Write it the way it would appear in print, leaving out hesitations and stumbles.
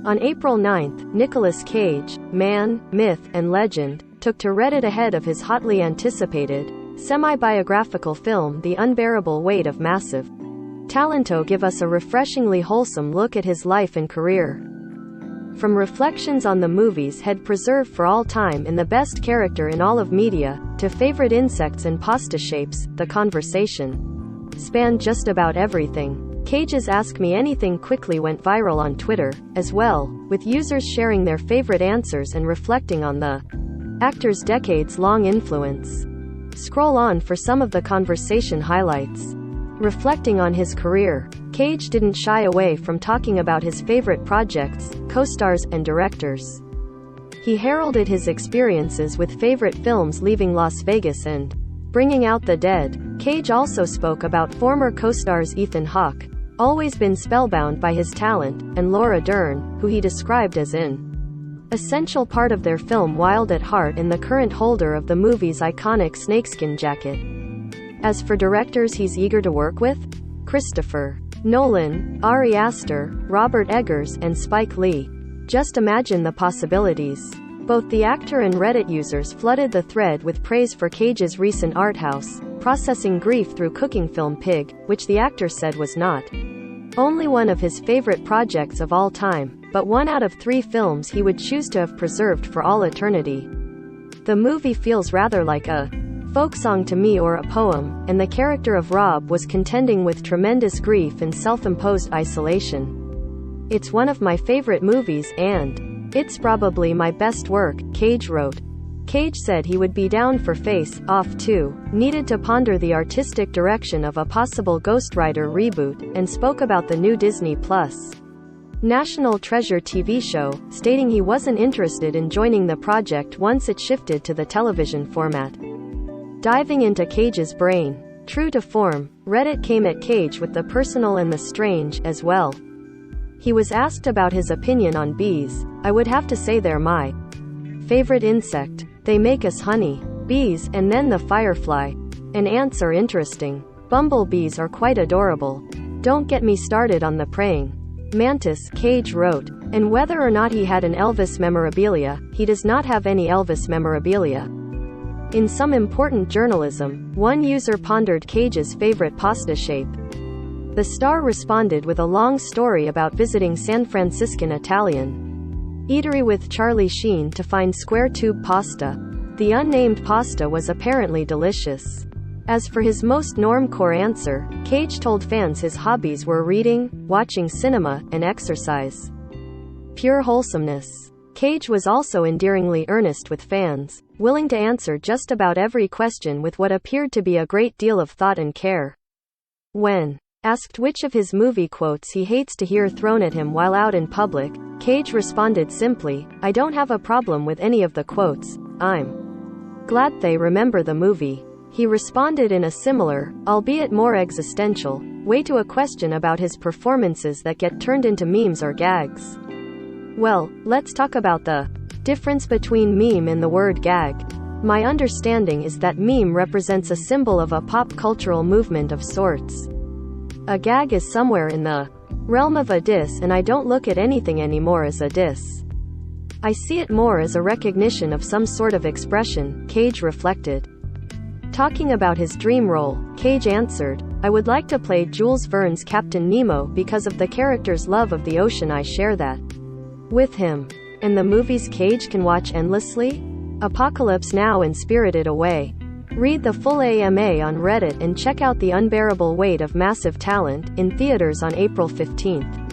On April 9th, Nicolas Cage, man, myth, and legend, took to Reddit ahead of his hotly anticipated, semi-biographical film The Unbearable Weight of Massive Talent to give us a refreshingly wholesome look at his life and career. From reflections on the movies he'd preserved for all time in the best character in all of media, to favorite insects and pasta shapes, the conversation spanned just about everything. Cage's Ask Me Anything quickly went viral on Twitter, as well, with users sharing their favorite answers and reflecting on the actor's decades-long influence. Scroll on for some of the conversation highlights. Reflecting on his career, Cage didn't shy away from talking about his favorite projects, co-stars, and directors. He heralded his experiences with favorite films leaving Las Vegas and Bringing Out the Dead. Cage also spoke about former co-stars Ethan Hawke, always been spellbound by his talent, and Laura Dern, who he described as an essential part of their film Wild at Heart and the current holder of the movie's iconic snakeskin jacket. As for directors he's eager to work with, Christopher Nolan, Ari Aster, Robert Eggers, and Spike Lee. Just imagine the possibilities. Both the actor and Reddit users flooded the thread with praise for Cage's recent art house, processing grief through cooking film Pig, which the actor said was not only one of his favorite projects of all time, but one out of 3 films he would choose to have preserved for all eternity. The movie feels rather like a folk song to me or a poem, and the character of Rob was contending with tremendous grief and self-imposed isolation. It's one of my favorite movies, and it's probably my best work, Cage wrote. Cage said he would be down for Face Off too, needed to ponder the artistic direction of a possible Ghost Rider reboot, and spoke about the new Disney Plus National Treasure TV show, stating he wasn't interested in joining the project once it shifted to the television format. Diving into Cage's brain. True to form, Reddit came at Cage with the personal and the strange, as well. He was asked about his opinion on bees. I would have to say they're my favorite insect. They make us honey. Bees, and then the firefly. And ants are interesting. Bumblebees are quite adorable. Don't get me started on the praying mantis, Cage wrote. And whether or not he had an Elvis memorabilia, he does not have any Elvis memorabilia. In some important journalism, one user pondered Cage's favorite pasta shape. The Star responded with a long story about visiting San Franciscan Italian eatery with Charlie Sheen to find square tube pasta. The unnamed pasta was apparently delicious. As for his most normcore answer, Cage told fans his hobbies were reading, watching cinema, and exercise. Pure wholesomeness. Cage was also endearingly earnest with fans, willing to answer just about every question with what appeared to be a great deal of thought and care. When asked which of his movie quotes he hates to hear thrown at him while out in public, Cage responded simply, "I don't have a problem with any of the quotes, I'm glad they remember the movie." He responded in a similar, albeit more existential, way to a question about his performances that get turned into memes or gags. Well, let's talk about the difference between meme and the word gag. My understanding is that meme represents a symbol of a pop cultural movement of sorts. A gag is somewhere in the realm of a diss, and I don't look at anything anymore as a diss. I see it more as a recognition of some sort of expression, Cage reflected. Talking about his dream role, Cage answered, "I would like to play Jules Verne's Captain Nemo because of the character's love of the ocean. I share that with him. And the movies Cage can watch endlessly? Apocalypse Now and Spirited Away." Read the full AMA on Reddit and check out The Unbearable Weight of Massive Talent, in theaters on April 15th.